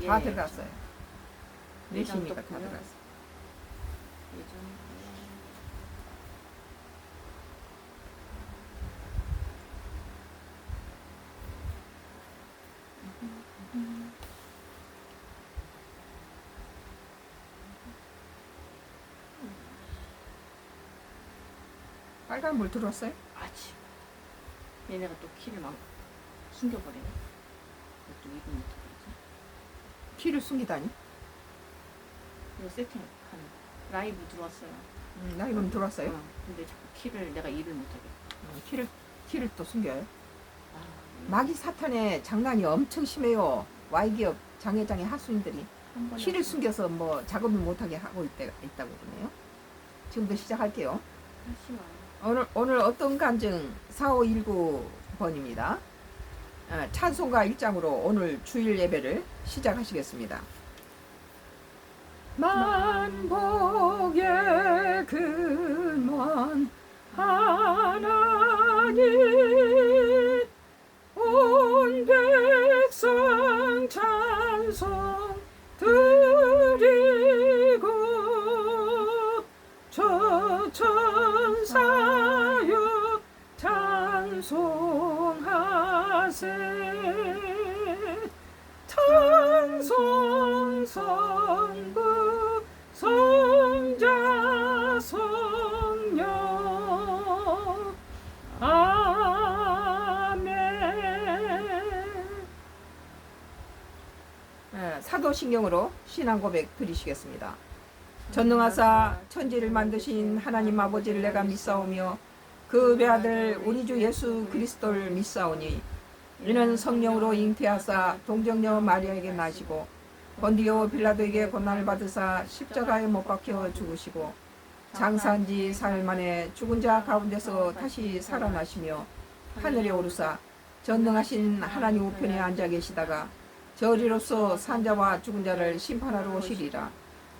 다 들어갔어요. 예전 내시니까 다 떴고요. 들어갔어요. 예전 빨간 물 들어왔어요? 아치. 얘네가 또 키를 막 숨겨버리네. 또 이거 못하겠지. 키를 숨기다니? 이거 세팅한 라이브 들어왔어요. 라이브는 들어왔어요? 근데 자꾸 키를 내가 일을 못하겠어. 키를 또 숨겨요? 아, 마귀 사탄의 장난이 엄청 심해요. Y기업 장회장의 하수인들이 한 번에 키를 숨겨서 뭐 작업을 못하게 하고 있다고 그러네요. 지금부터 시작할게요. 하지 마. 오늘 어떤 간증 4519번입니다. 찬송가 1장으로 오늘 주일 예배를 시작하시겠습니다. 만복의 근원 하나님 온 백성 찬송 드리고 저 천사여 찬송하세 찬송 성부 성자 성령 아멘. 사도신경으로 신앙 고백 드리시겠습니다. 전능하사 천지를 만드신 하나님 아버지를 내가 믿사오며 그 외아들 우리 주 예수 그리스도를 믿사오니 이는 성령으로 잉태하사 동정녀 마리아에게 나시고 본디오 빌라도에게 고난을 받으사 십자가에 못 박혀 죽으시고 장사한 지 사흘 만에 죽은 자 가운데서 다시 살아나시며 하늘에 오르사 전능하신 하나님 우편에 앉아 계시다가 저리로서 산자와 죽은 자를 심판하러 오시리라.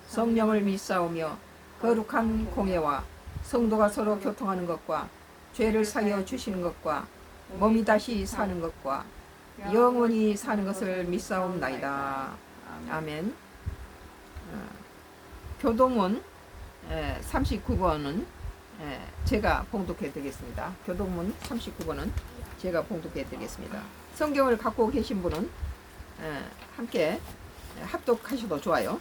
성령을 믿사오며 거룩한 공예와 성도가 서로 교통하는 것과 죄를 사여 주시는 것과 몸이 다시 사는 것과 영원히 사는 것을 믿사옵나이다. 아멘. 교동문 39번은 제가 봉독해 드리겠습니다. 교동문 39번은 제가 봉독해 드리겠습니다. 성경을 갖고 계신 분은 함께 합독하셔도 좋아요.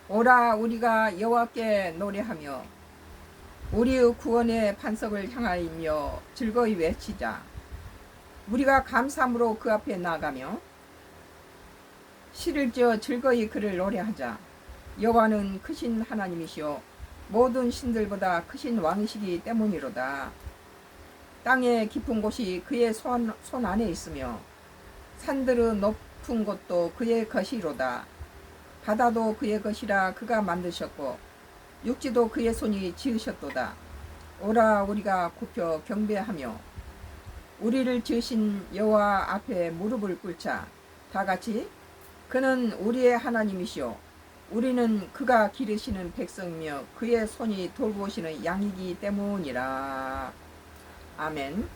오라 우리가 여호와께 노래하며 우리의 구원의 반석을 향하여 즐거이 외치자. 우리가 감사함으로 그 앞에 나아가며 시를 지어 즐거이 그를 노래하자. 여호와는 크신 하나님이시오 모든 신들보다 크신 왕이시기 때문이로다. 땅의 깊은 곳이 그의 손 안에 있으며 산들의 높은 곳도 그의 것이로다. 바다도 그의 것이라 그가 만드셨고 육지도 그의 손이 지으셨도다. 오라 우리가 굽혀 경배하며 우리를 지으신 여호와 앞에 무릎을 꿇자. 다같이 그는 우리의 하나님이시오 우리는 그가 기르시는 백성이며 그의 손이 돌보시는 양이기 때문이라. 아멘.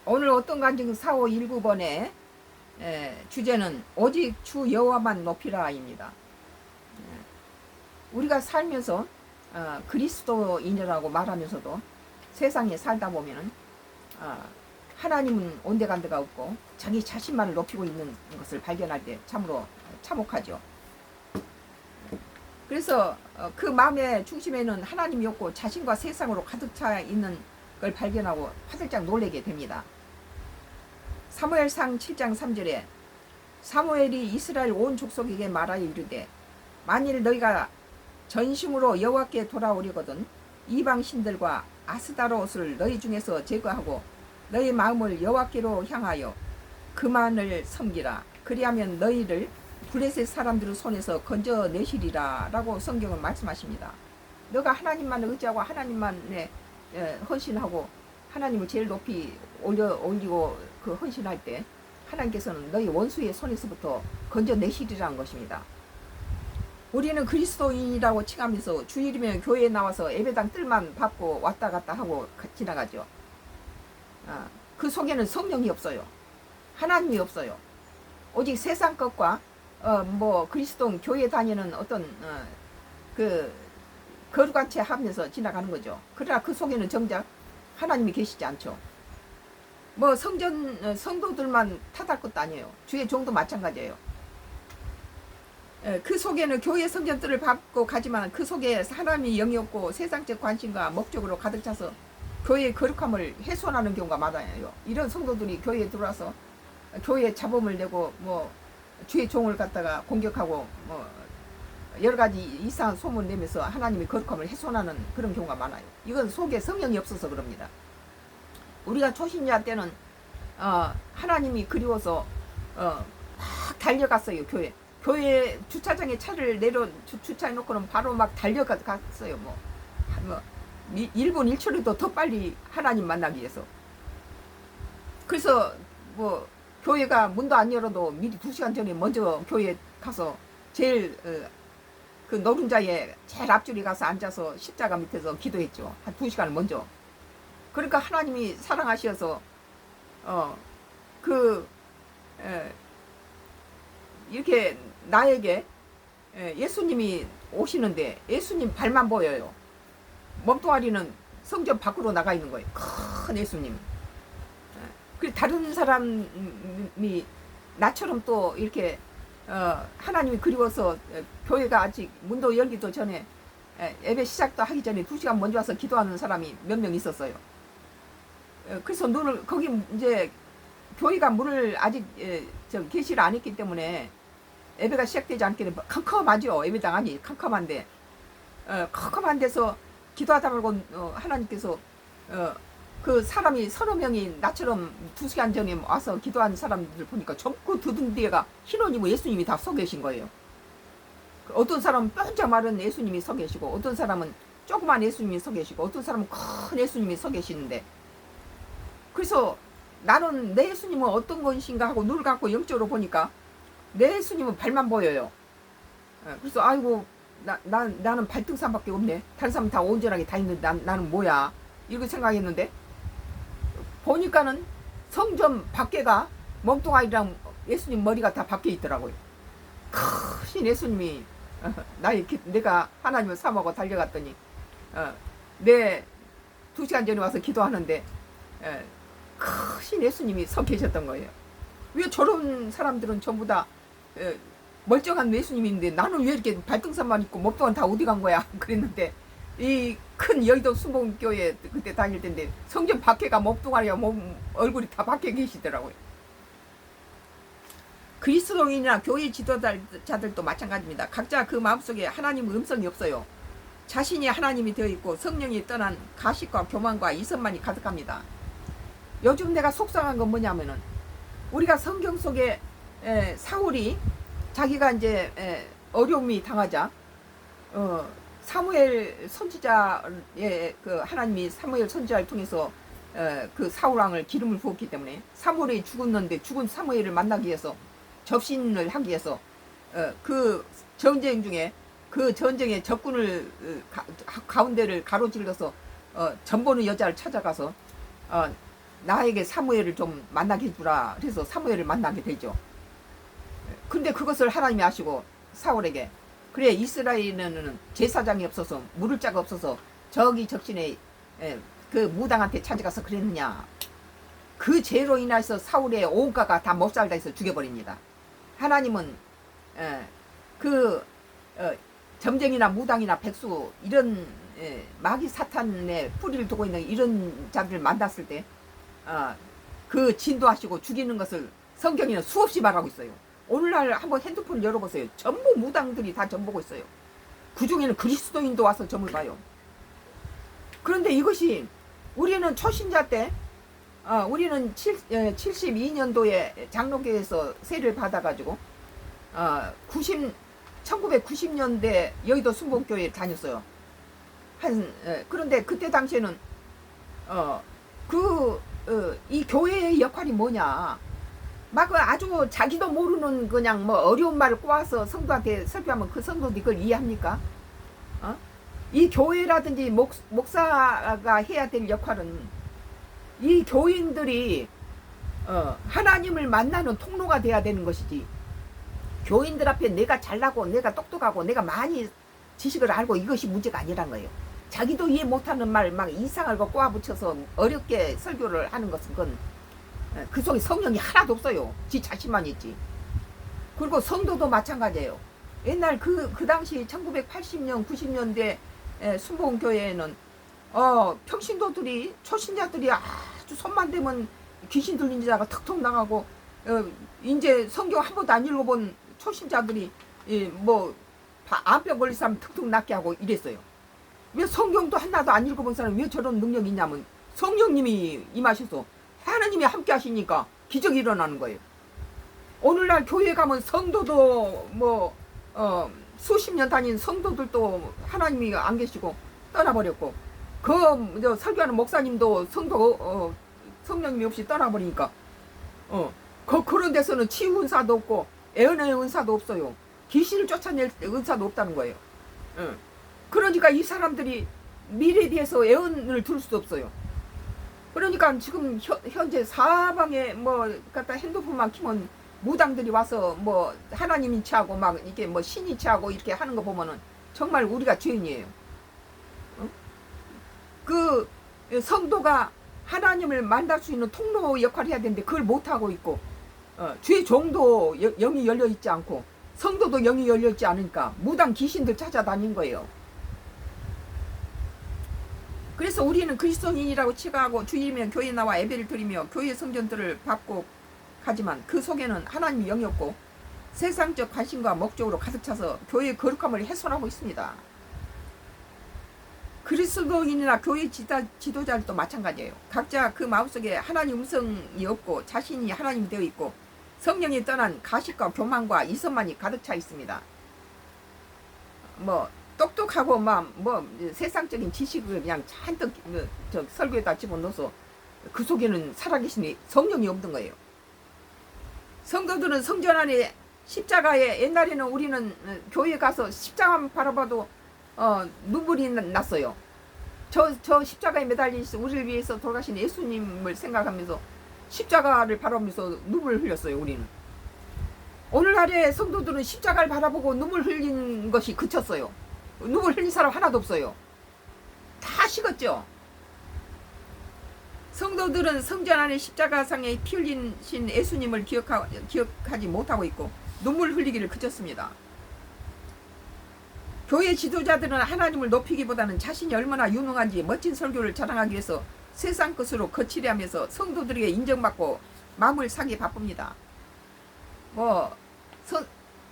오늘 어떤 간증 4519번의 주제는 오직 주 여호와만 높이라입니다. 우리가 살면서 그리스도인이라고 말하면서도 세상에 살다 보면은 하나님은 온데간데가 없고 자기 자신만을 높이고 있는 것을 발견할 때 참으로 참혹하죠. 그래서 그 마음의 중심에는 하나님이 없고 자신과 세상으로 가득 차 있는 걸 발견하고 화들짝 놀라게 됩니다. 사무엘상 7장 3절에 사무엘이 이스라엘 온 족속에게 말하여 이르되 만일 너희가 전심으로 여호와께 돌아오려거든 이방 신들과 아스다롯을 너희 중에서 제거하고 너희 마음을 여호와께로 향하여 그만을 섬기라. 그리하면 너희를 블레셋 사람들의 손에서 건져내시리라 라고 성경은 말씀하십니다. 너가 하나님만 의지하고 하나님만에 헌신하고 하나님을 제일 높이 올리고 그 헌신할 때 하나님께서는 너희 원수의 손에서부터 건져내시리라는 것입니다. 우리는 그리스도인이라고 칭하면서 주일이면 교회에 나와서 예배당 뜰만 받고 왔다 갔다 하고 지나가죠. 그 속에는 성령이 없어요. 하나님이 없어요. 오직 세상 것과 뭐 그리스도 교회 다니는 어떤 그 거룩한 채 하면서 지나가는 거죠. 그러나 그 속에는 정작 하나님이 계시지 않죠. 뭐 성도들만 탓할 것도 아니에요. 주의 종도 마찬가지예요. 그 속에는 교회 성전들을 밟고 가지만 그 속에 하나님이 영이 없고 세상적 관심과 목적으로 가득 차서 교회의 거룩함을 훼손하는 경우가 많아요. 이런 성도들이 교회에 들어와서 교회에 잡음을 내고 뭐 주의 종을 갖다가 공격하고 뭐 여러 가지 이상한 소문 내면서 하나님의 거룩함을 훼손하는 그런 경우가 많아요. 이건 속에 성령이 없어서 그럽니다. 우리가 초신자 때는 하나님이 그리워서 막 달려갔어요. 교회 주차장에 차를 주차해놓고는 바로 막 달려갔어요. 뭐 1분 1초라도 더 빨리 하나님 만나기 위해서. 그래서 뭐 교회가 문도 안 열어도 미리 2시간 전에 먼저 교회에 가서 제일 그 노른자에 제일 앞줄에 가서 앉아서 십자가 밑에서 기도했죠. 한 2시간 먼저. 그러니까 하나님이 사랑하셔서 이렇게 나에게 예수님이 오시는데 예수님 발만 보여요. 몸뚱아리는 성전 밖으로 나가 있는 거예요. 큰 예수님. 그리고 다른 사람이 나처럼 또 이렇게 하나님이 그리워서 교회가 아직 문도 열기도 전에 예배 시작도 하기 전에 2시간 먼저 와서 기도하는 사람이 몇 명 있었어요. 그래서 눈을 거기 이제 교회가 문을 아직 개시를 안 했기 때문에 예배가 시작되지 않기 때문에 캄캄하죠. 예배당 아니 캄캄한데 캄캄한 데서 기도하다 말고 하나님께서 그 사람이 서너 명이 나처럼 2시간 전에 와서 기도하는 사람들 보니까 전부 등 뒤에가 흰옷 입고 예수님이 다 서 계신 거예요. 어떤 사람은 뼈저 마른 예수님이 서 계시고 어떤 사람은 조그만 예수님이 서 계시고 어떤 사람은 큰 예수님이 서 계시는데 그래서 나는 내 예수님은 어떤 것인가 하고 눈을 감고 영적으로 보니까 내 예수님은 발만 보여요. 그래서 아이고 나는 발등산밖에 없네. 다른 사람은 다 온전하게 다 있는데 나는 뭐야 이렇게 생각했는데 보니까는 성전 밖에가 멍뚱아리랑 예수님 머리가 다 밖에 있더라고요. 크신 예수님이 내가 하나님을 사모하고 달려갔더니 내 2시간 전에 와서 기도하는데 크신 예수님이 서 계셨던 거예요. 왜 저런 사람들은 전부 다 멀쩡한 예수님인데 나는 왜 이렇게 발등산만 있고 몸뚱아리 다 어디 간 거야 그랬는데 이 큰 여의도 순복음교회 그때 다닐 때인데 성전 밖에가 몸뚱아리와 얼굴이 다 밖에 계시더라고요. 그리스도인이나 교회 지도자들도 마찬가지입니다. 각자 그 마음속에 하나님 음성이 없어요. 자신이 하나님이 되어 있고 성령이 떠난 가식과 교만과 이성만이 가득합니다. 요즘 내가 속상한 건 뭐냐면은 우리가 성경 속에 사울이 자기가 이제 어려움이 당하자 사무엘 선지자의 그 하나님이 사무엘 선지자를 통해서 그 사울 왕을 기름을 부었기 때문에 사무엘이 죽었는데 죽은 사무엘을 만나기 위해서 접신을 하기 위해서 그 전쟁 중에 그 전쟁의 적군을 가운데를 가로질러서 전보는 여자를 찾아가서 나에게 사무엘을 좀 만나게 해주라. 그래서 사무엘을 만나게 되죠. 근데 그것을 하나님이 아시고 사울에게 그래 이스라엘에는 제사장이 없어서 물을 자가 없어서 저기 적신에 그 무당한테 찾아가서 그랬느냐. 그 죄로 인해서 사울의 온가가 다 못살다 해서 죽여버립니다. 하나님은 점쟁이나 무당이나 백수 이런 마귀 사탄의 뿌리를 두고 있는 이런 자들을 만났을 때 그 진도하시고 죽이는 것을 성경에는 수없이 말하고 있어요. 오늘날 한번 핸드폰 열어보세요. 전부 무당들이 다 점 보고 있어요. 그 중에는 그리스도인도 와서 점을 봐요. 그런데 이것이 우리는 초신자 때 우리는 72년도에 장로교에서 세를 받아가지고 1990년대 여의도 순복음교회에 다녔어요. 그런데 그때 당시에는 이 교회의 역할이 뭐냐? 막 아주 자기도 모르는 그냥 뭐 어려운 말을 꼬아서 성도한테 설교하면 그 성도들이 그걸 이해합니까? 어? 이 교회라든지 목사가 해야 될 역할은 이 교인들이 하나님을 만나는 통로가 돼야 되는 것이지. 교인들 앞에 내가 잘나고 내가 똑똑하고 내가 많이 지식을 알고 이것이 문제가 아니란 거예요. 자기도 이해 못하는 말 막 이상한 거 꼬아붙여서 어렵게 설교를 하는 것은 그건 그 속에 성령이 하나도 없어요. 지 자신만 있지. 그리고 성도도 마찬가지예요. 옛날 그 당시 1980년 90년대 순복음교회에는 평신도들이 초신자들이 아주 손만 대면 귀신 들린 자가 턱턱 나가고 이제 성경 한 번도 안 읽어본 초신자들이 뭐 암병 걸린 사람 턱턱 낫게 하고 이랬어요. 왜 성경도 하나도 안 읽어본 사람이 왜 저런 능력이 있냐면 성령님이 임하셔서 하나님이 함께 하시니까 기적이 일어나는 거예요. 오늘날 교회 가면 성도도 뭐 수십 년 다닌 성도들도 하나님이 안 계시고 떠나버렸고 저 설교하는 목사님도 성령님이 없이 떠나버리니까 그런 데서는 치유 은사도 없고 애언의 은사도 없어요. 귀신을 쫓아낼 은사도 없다는 거예요. 그러니까 이 사람들이 미래에 대해서 애언을 들을 수 없어요. 그러니까 지금 현재 사방에 뭐 갖다 핸드폰만 키면 무당들이 와서 뭐 하나님이 취하고 막 이게 뭐 신이 취하고 이렇게 하는 거 보면은 정말 우리가 죄인이에요. 그 성도가 하나님을 만날 수 있는 통로 역할을 해야 되는데 그걸 못하고 있고 주의 종도 영이 열려 있지 않고 성도도 영이 열려 있지 않으니까 무당 귀신들 찾아다닌 거예요. 그래서 우리는 그리스도인이라고 칭하고 주일이면 교회에 나와 예배를 드리며 교회 성전들을 밟고 가지만 그 속에는 하나님이 영이 없고 세상적 관심과 목적으로 가득 차서 교회의 거룩함을 훼손하고 있습니다. 그리스도인이나 교회 지도자들도 마찬가지예요. 각자 그 마음속에 하나님 음성이 없고 자신이 하나님이 되어 있고 성령이 떠난 가식과 교만과 이성만이 가득 차 있습니다. 뭐 똑똑하고 뭐 세상적인 지식을 그냥 잔뜩 저 설교에다 집어넣어서 그 속에는 살아계신 성령이 없는 거예요. 성도들은 성전 안에 십자가에 옛날에는 우리는 교회 가서 십자가만 바라봐도 눈물이 났어요. 저 십자가에 매달리신 우리를 위해서 돌아가신 예수님을 생각하면서 십자가를 바라보면서 눈물을 흘렸어요. 우리는 오늘날의 성도들은 십자가를 바라보고 눈물 흘린 것이 그쳤어요. 눈물 흘린 사람 하나도 없어요. 다 식었죠. 성도들은 성전 안에 십자가상에 피 흘리신 예수님을 기억하지 못하고 있고 눈물 흘리기를 그쳤습니다. 교회 지도자들은 하나님을 높이기보다는 자신이 얼마나 유능한지 멋진 설교를 자랑하기 위해서 세상 것으로 거칠게 하면서 성도들에게 인정받고 마음을 사기 바쁩니다. 뭐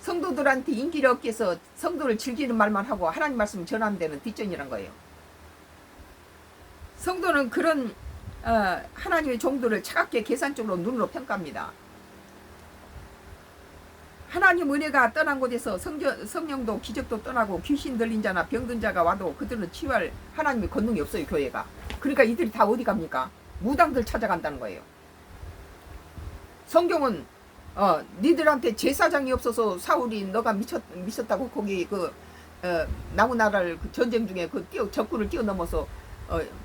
성도들한테 인기를 얻기 위해서 성도를 즐기는 말만 하고 하나님 말씀 전하는 데는 뒷전이란 거예요. 성도는 그런 하나님의 종들을 차갑게 계산적으로 눈으로 평가합니다. 하나님 은혜가 떠난 곳에서 성령도 기적도 떠나고 귀신 들린 자나 병든 자가 와도 그들은 치유할 하나님의 권능이 없어요. 교회가. 그러니까 이들이 다 어디 갑니까? 무당들 찾아간다는 거예요. 성경은 니들한테 제사장이 없어서 사울이 너가 미쳤다고 거기 나무나라를 전쟁 중에 적군을 뛰어넘어서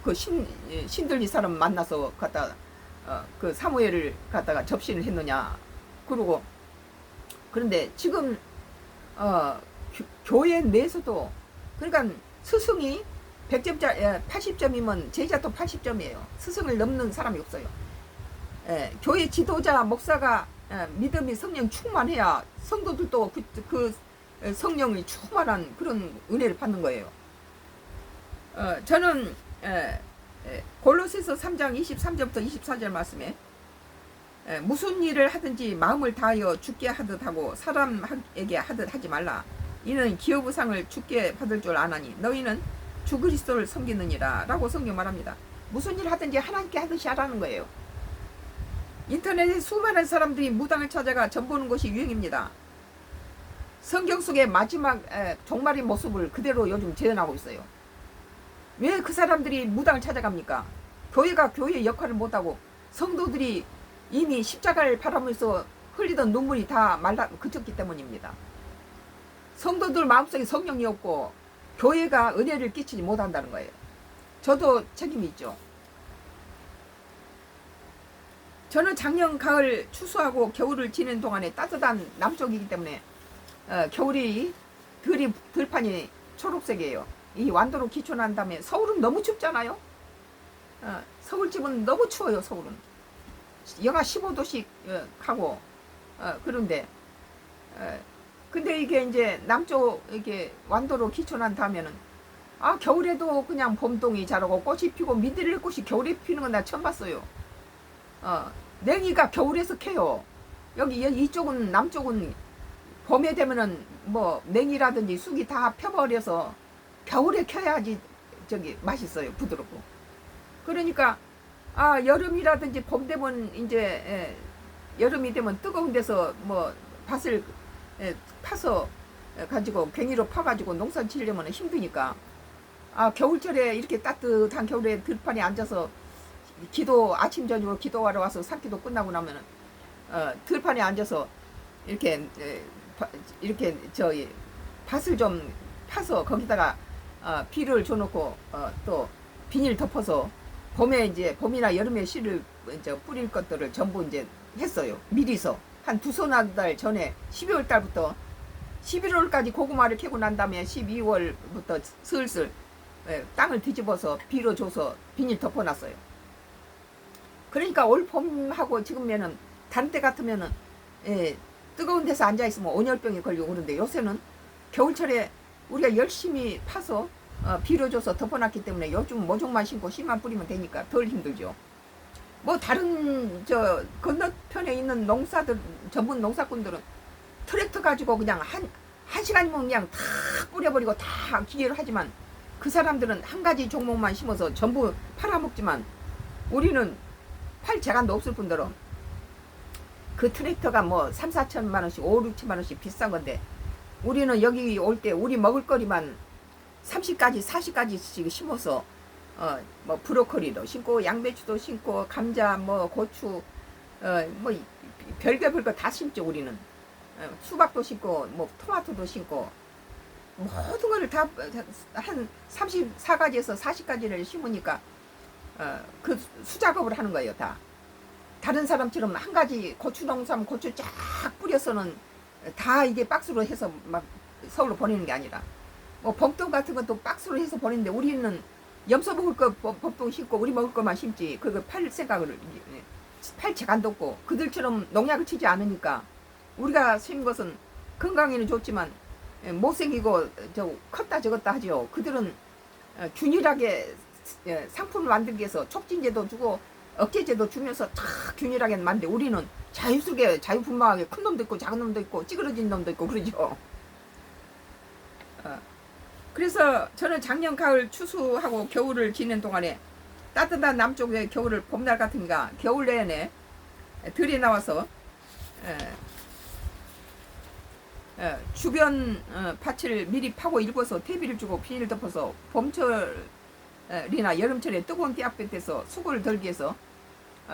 그 신들린 사람 만나서 갖다 그 사무엘을 갖다가 접신을 했느냐. 그러고 그런데 지금 교회 내에서도 그러니까 스승이 100점짜리 80점이면 제자도 80점이에요. 스승을 넘는 사람이 없어요. 교회 지도자 목사가 믿음이 성령 충만해야 성도들도 그 성령이 충만한 그런 은혜를 받는 거예요. 저는 골로새서 3장 23절부터 24절 말씀에 무슨 일을 하든지 마음을 다하여 주께 하듯 하고 사람에게 하듯 하지 말라. 이는 기업의상을 주께 받을 줄 아나니 너희는 주 그리스도를 섬기느니라 라고 성경 말합니다. 무슨 일 하든지 하나님께 하듯이 하라는 거예요. 인터넷에 수많은 사람들이 무당을 찾아가 전보는 것이 유행입니다. 성경 속의 마지막 종말의 모습을 그대로 요즘 재현하고 있어요. 왜 그 사람들이 무당을 찾아갑니까? 교회가 교회의 역할을 못하고 성도들이 이미 십자가를 바라면서 흘리던 눈물이 다 말라 그쳤기 때문입니다. 성도들 마음속에 성령이 없고 교회가 은혜를 끼치지 못한다는 거예요. 저도 책임이 있죠. 저는 작년 가을 추수하고 겨울을 지낸 동안에 따뜻한 남쪽이기 때문에 겨울이 들판이 초록색이에요. 이 완도로 기촌한 다음에 서울은 너무 춥잖아요. 서울집은 너무 추워요. 서울은 영하 15도씩 하고 그런데 근데 이게 이제 남쪽 이게 완도로 기촌한 다음에는 겨울에도 그냥 봄동이 자라고 꽃이 피고 민들레 꽃이 겨울에 피는 건 나 처음 봤어요. 냉이가 겨울에서 캐요. 여기 이쪽은 남쪽은 봄에 되면은 뭐 냉이라든지 쑥이 다 펴버려서 겨울에 켜야지 저기 맛있어요. 부드럽고. 그러니까 여름이라든지 봄 되면 이제 여름이 되면 뜨거운 데서 뭐 밭을 파서 가지고 괭이로 파가지고 농사 지으려면 힘드니까 겨울철에 이렇게 따뜻한 겨울에 들판에 앉아서 아침 저녁으로 기도하러 와서 산기도 끝나고 나면은 들판에 앉아서 이렇게 저기 밭을 좀 파서 거기다가 비를 줘놓고 또 비닐 덮어서 봄이나 여름에 씨를 뿌릴 것들을 전부 이제 했어요. 미리서 한 두서너 달 전에 12월 달부터 11월까지 고구마를 캐고 난 다음에 12월부터 슬슬 땅을 뒤집어서 비료 줘서 비닐 덮어놨어요. 그러니까 올 봄하고 지금에는 다른 때 같으면은 뜨거운 데서 앉아 있으면 온열병이 걸리고 그런데 요새는 겨울철에 우리가 열심히 파서 비료 줘서 덮어놨기 때문에 요즘 모종만 심고 씨만 뿌리면 되니까 덜 힘들죠. 뭐 다른 건너편에 있는 전문 농사꾼들은 트랙터 가지고 그냥 한 시간이면 그냥 다 뿌려버리고 다 기계로 하지만 그 사람들은 한 가지 종목만 심어서 전부 팔아먹지만 우리는 팔 재간도 없을 뿐더러 그 트랙터가 뭐 3, 4천만 원씩 5, 6천만 원씩 비싼 건데 우리는 여기 올 때 우리 먹을 거리만 30가지 40가지씩 심어서 뭐 브로콜리도 심고 양배추도 심고 감자 뭐 고추 뭐 별거 다 심죠. 우리는 수박도 심고 뭐 토마토도 심고 모든 거를 다 한 34가지에서 40가지를 심으니까 그 수작업을 하는 거예요. 다른 사람처럼 한 가지 고추 농사면 고추 쫙 뿌려서는 다 이게 박스로 해서 막 서울로 보내는 게 아니라 뭐 범동 같은 것도 박스로 해서 보내는데 우리는 염소 먹을 거 범동 심고 우리 먹을 것만 심지 그거 팔 생각을 팔 재간도 없고 그들처럼 농약을 치지 않으니까 우리가 심은 것은 건강에는 좋지만 못생기고 컸다 적었다 하죠. 그들은 균일하게 상품을 만들기 위해서 촉진제도 주고 억제제도 주면서 다 균일하게 만드는데 우리는 자유스럽게 자유분방하게 큰 놈도 있고 작은 놈도 있고 찌그러진 놈도 있고 그러죠. 그래서 저는 작년 가을 추수하고 겨울을 지낸 동안에 따뜻한 남쪽의 겨울을 봄날 같으니까 겨울 내내 들이 나와서 주변 밭을 미리 파고 일궈서 퇴비를 주고 비닐 덮어서 봄철이나 여름철에 뜨거운 띠약볕에서 수고를 덜기 위해서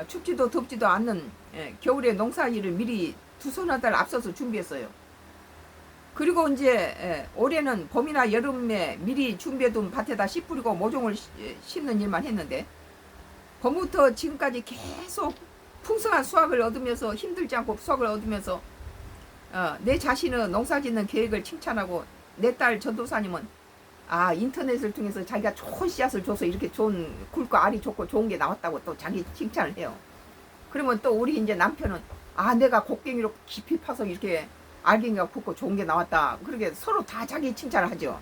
춥지도 덥지도 않는 겨울에 농사일을 미리 두서너 달 앞서서 준비했어요. 그리고 이제 올해는 봄이나 여름에 미리 준비해둔 밭에다 씨 뿌리고 모종을 심는 일만 했는데 봄부터 지금까지 계속 풍성한 수확을 얻으면서 힘들지 않고 수확을 얻으면서 내 자신의 농사짓는 계획을 칭찬하고 내 딸 전도사님은 인터넷을 통해서 자기가 좋은 씨앗을 줘서 이렇게 좋은 굵고 알이 좋고 좋은 게 나왔다고 또 자기 칭찬을 해요. 그러면 또 우리 이제 남편은 내가 곡괭이로 깊이 파서 이렇게 알갱이가 굵고 좋은 게 나왔다. 그렇게 서로 다 자기 칭찬을 하죠.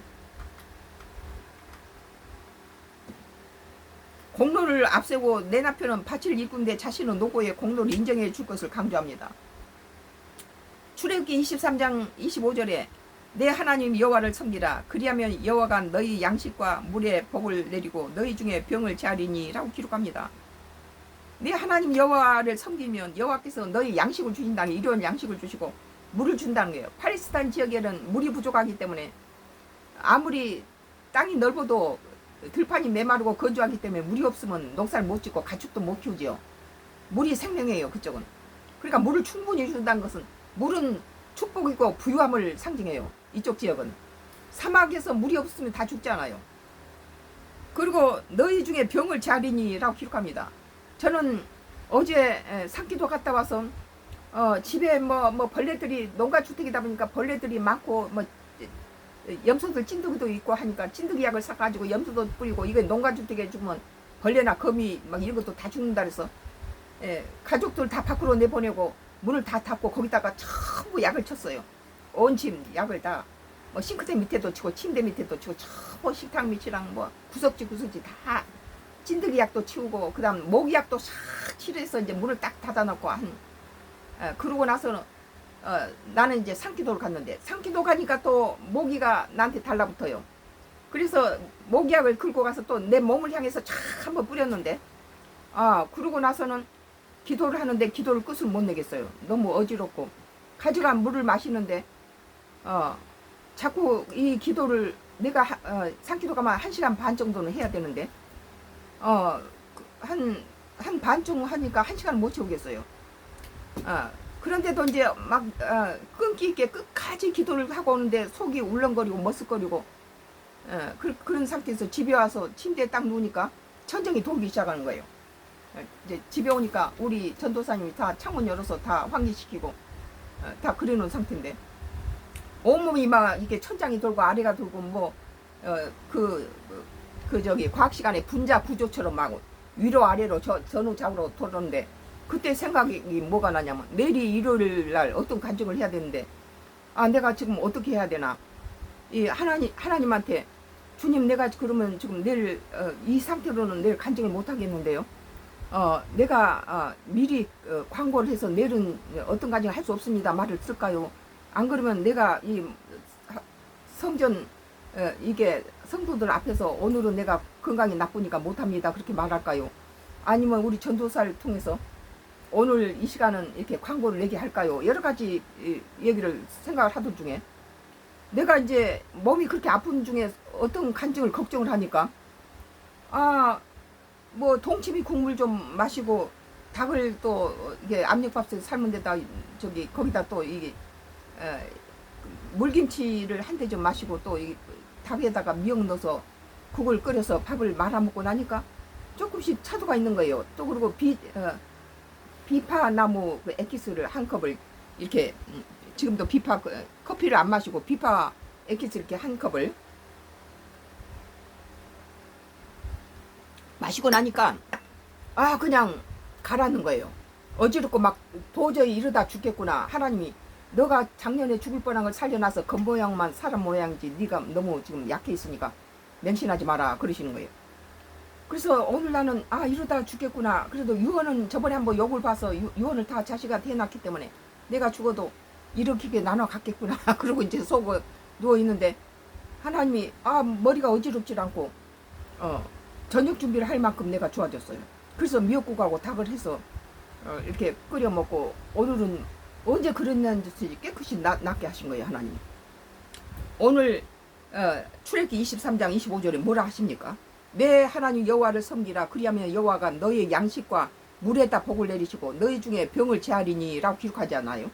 공로를 앞세고 내 남편은 밭을 일꾼데 자신은 노고의 공로를 인정해 줄 것을 강조합니다. 출애굽기 23장 25절에 내 하나님 여호와를 섬기라. 그리하면 여호와가 너희 양식과 물에 복을 내리고 너희 중에 병을 제하리니 라고 기록합니다. 내 하나님 여호와를 섬기면 여호와께서 너희 양식을 주신다는 일용할 양식을 주시고 물을 준다는 거예요. 팔레스타인 지역에는 물이 부족하기 때문에 아무리 땅이 넓어도 들판이 메마르고 건조하기 때문에 물이 없으면 농사를 못 짓고 가축도 못 키우지요. 물이 생명이에요, 그쪽은. 그러니까 물을 충분히 준다는 것은 물은 축복이고 부유함을 상징해요. 이쪽 지역은 사막에서 물이 없으면 다 죽잖아요. 그리고 너희 중에 병을 자리니라고 기록합니다. 저는 어제 산기도 갔다 와서 집에 뭐 벌레들이 농가주택이다 보니까 벌레들이 많고 뭐 염소들 찐득이도 있고 하니까 찐득이 약을 사가지고 염소도 뿌리고, 이거 농가주택에 주면 벌레나 거미 막 이런 것도 다 죽는다 그래서 가족들 다 밖으로 내보내고 문을 다 닫고 거기다가 전부 약을 쳤어요. 온 집 약을 다 뭐 싱크대 밑에도 치고 침대 밑에도 치고 전부 식탁 밑이랑 뭐 구석지 다 찐득이 약도 치우고, 그 다음 모기 약도 싹 칠해서 이제 문을 딱 닫아놓고 그러고 나서는 나는 이제 산기도를 갔는데, 산기도 가니까 또 모기가 나한테 달라붙어요. 그래서 모기약을 긁고 가서 또 내 몸을 향해서 쫙 한번 뿌렸는데, 그러고 나서는 기도를 하는데 기도를 끝을 못 내겠어요. 너무 어지럽고 가져간 물을 마시는데 자꾸 이 기도를 내가 산기도 가면 1시간 반 정도는 해야 되는데 한 반쯤 하니까 1시간을 못 채우겠어요. 그런데도 이제 막 끈기 있게 끝까지 기도를 하고 오는데 속이 울렁거리고 머쓱거리고 그런 상태에서 집에 와서 침대에 딱 누우니까 천정이 돌기 시작하는 거예요. 이제 집에 오니까 우리 전도사님이 다 창문 열어서 다 환기시키고 다 그려놓은 상태인데, 온몸이 막 이렇게 천장이 돌고 아래가 돌고 뭐 저기 과학 시간에 분자 구조처럼 막 위로 아래로 전후 좌우로 돌았는데, 그때 생각이 뭐가 나냐면 내일이 일요일 날 어떤 간증을 해야 되는데, 내가 지금 어떻게 해야 되나, 이 하나님한테 주님, 내가 그러면 지금 내일 이 상태로는 내일 간증을 못 하겠는데요. 내가 미리 광고를 해서 내일은 어떤 간증을 할 수 없습니다 말을 쓸까요? 안 그러면 내가 이 성전 이게 성도들 앞에서 오늘은 내가 건강이 나쁘니까 못합니다 그렇게 말할까요? 아니면 우리 전도사를 통해서 오늘 이 시간은 이렇게 광고를 내게 할까요? 여러 가지 얘기를 생각을 하던 중에 내가 이제 몸이 그렇게 아픈 중에 어떤 간증을 걱정을 하니까 뭐 동치미 국물 좀 마시고 닭을 또 이게 압력밥솥에 삶은 데다 저기 거기다 또 이게 물김치를 한 대 좀 마시고 또 이 닭에다가 미역 넣어서 국을 끓여서 밥을 말아 먹고 나니까 조금씩 차도가 있는 거예요. 또 그리고 비파나무 그 액기스를 한 컵을 이렇게 지금도 비파 커피를 안 마시고 비파 액기스 이렇게 한 컵을 마시고 나니까 그냥 가라는 거예요. 어지럽고 막 도저히 이러다 죽겠구나. 하나님이 너가 작년에 죽을 뻔한 걸 살려놔서 겉모양만 사람 모양이지 네가 너무 지금 약해 있으니까 맹신하지 마라 그러시는 거예요. 그래서 오늘 나는 이러다 죽겠구나. 그래도 유언은 저번에 한번 욕을 봐서 유언을 다 자식한테 해놨기 때문에 내가 죽어도 이렇게 나눠 갖겠구나. 그러고 이제 속어 누워 있는데 하나님이 머리가 어지럽질 않고 저녁 준비를 할 만큼 내가 좋아졌어요. 그래서 미역국하고 닭을 해서 이렇게 끓여 먹고, 오늘은 언제 그랬는지 깨끗이 낫게 하신 거예요, 하나님. 오늘 출애굽기 23장 25절에 뭐라 하십니까? 내 하나님 여호와를 섬기라. 그리하면 여호와가 너의 양식과 물에다 복을 내리시고 너희 중에 병을 제하리니 라고 기록하지 않아요?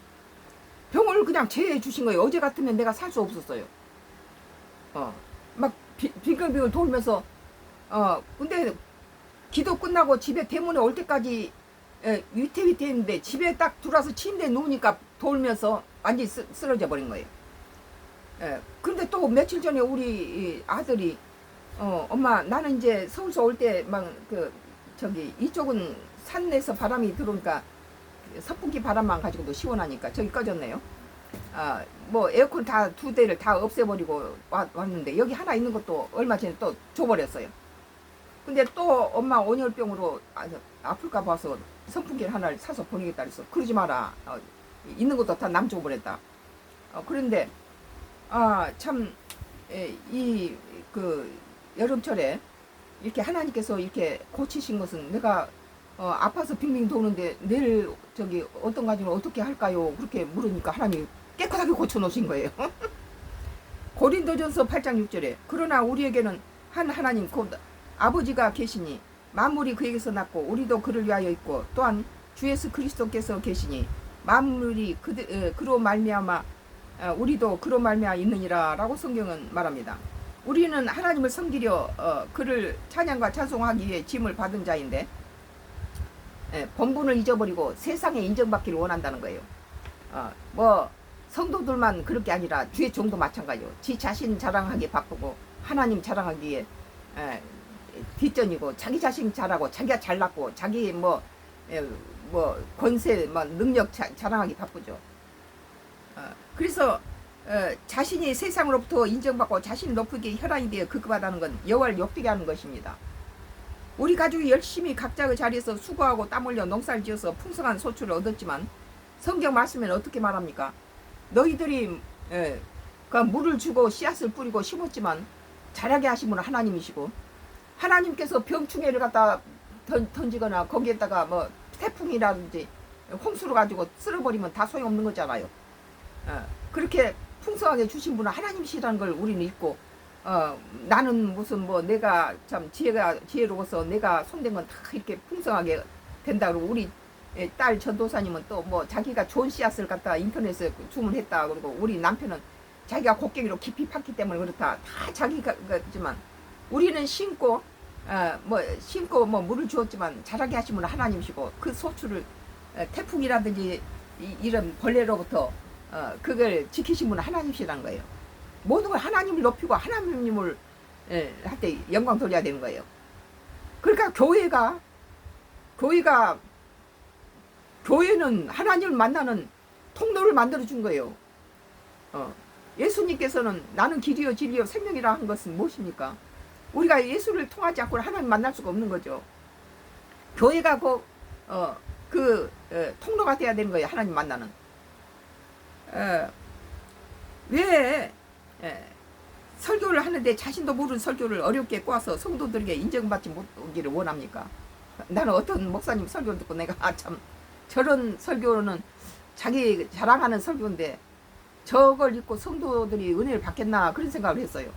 병을 그냥 제해 주신 거예요. 어제 같으면 내가 살 수 없었어요. 막 빙글빙글 돌면서 근데 기도 끝나고 집에 대문에 올 때까지 위태위태했는데 집에 딱 들어와서 침대에 누우니까 돌면서 완전히 쓰러져 버린 거예요. 근데 또 며칠 전에 우리 아들이 엄마 나는 이제 서울서 올 때 막 저기 이쪽은 산에서 바람이 들어오니까 선풍기 바람만 가지고도 시원하니까 저기 꺼졌네요. 뭐 에어컨 다 2대를 다 없애버리고 왔는데 여기 하나 있는 것도 얼마 전에 또 줘버렸어요. 근데 또 엄마 온열병으로 아플까 봐서 선풍기를 하나를 사서 보내겠다 그래서 그러지 마라. 있는 것도 다 남 줘버렸다. 그런데 참 이 여름철에 이렇게 하나님께서 이렇게 고치신 것은 내가 아파서 빙빙 도는데 내일 저기 어떤 가정을 어떻게 할까요? 그렇게 물으니까 하나님이 깨끗하게 고쳐놓으신 거예요. 고린도전서 8장 6절에 그러나 우리에게는 한 하나님 곧 아버지가 계시니 만물이 그에게서 났고 우리도 그를 위하여 있고 또한 주 예수 그리스도께서 계시니 만물이 그로 말미암아 우리도 그로 말미암아 있느니라라고 성경은 말합니다. 우리는 하나님을 섬기려 그를 찬양과 찬송하기 위해 짐을 받은 자인데 본분을 잊어버리고 세상에 인정받기를 원한다는 거예요. 뭐 성도들만 그럴 게 아니라 주의 종도 마찬가지요. 지 자신 자랑하기 바쁘고 하나님 자랑하기에 뒷전이고 자기 자신 잘하고 자기가 잘났고 자기 뭐 권세 뭐 능력 자랑하기 바쁘죠. 그래서 자신이 세상으로부터 인정받고 자신을 높이게 혈안이 되어 극급하다는 건 여호와를 욕되게 하는 것입니다. 우리 가족이 열심히 각자의 자리에서 수고하고 땀 흘려 농사를 지어서 풍성한 소출을 얻었지만 성경 말씀에는 어떻게 말합니까? 너희들이 그 물을 주고 씨앗을 뿌리고 심었지만 자라게 하신 분은 하나님이시고 하나님께서 병충해를 갖다 던지거나 거기에다가 뭐 태풍이라든지 홍수를 가지고 쓸어버리면 다 소용없는 거잖아요. 그렇게 풍성하게 주신 분은 하나님이시라는 걸 우리는 잊고 나는 무슨 뭐 내가 참 지혜로워서 내가 손댄 건 다 이렇게 풍성하게 된다고 우리 딸 전도사님은 또 뭐 자기가 좋은 씨앗을 갖다 인터넷에 주문했다 그러고 우리 남편은 자기가 곡괭이로 깊이 팠기 때문에 그렇다 다 자기가 그렇지만 우리는 심고 뭐 물을 주었지만 자라게 하신 분은 하나님이시고 그 소출을 태풍이라든지 이런 벌레로부터 그걸 지키신 분은 하나님이시라는 거예요. 모든 걸 하나님을 높이고 하나님을 할 때 영광 돌려야 되는 거예요. 그러니까 교회는 하나님을 만나는 통로를 만들어 준 거예요. 예수님께서는 나는 길이요 진리요 생명이라 한 것은 무엇입니까? 우리가 예수를 통하지 않고는 하나님 만날 수가 없는 거죠. 교회가 통로가 돼야 되는 거예요. 하나님 만나는. 왜 설교를 하는데 자신도 모르는 설교를 어렵게 꼬아서 성도들에게 인정받지 못하기를 원합니까? 나는 어떤 목사님 설교를 듣고 내가 참 저런 설교는 자기 자랑하는 설교인데 저걸 읽고 성도들이 은혜를 받겠나 그런 생각을 했어요.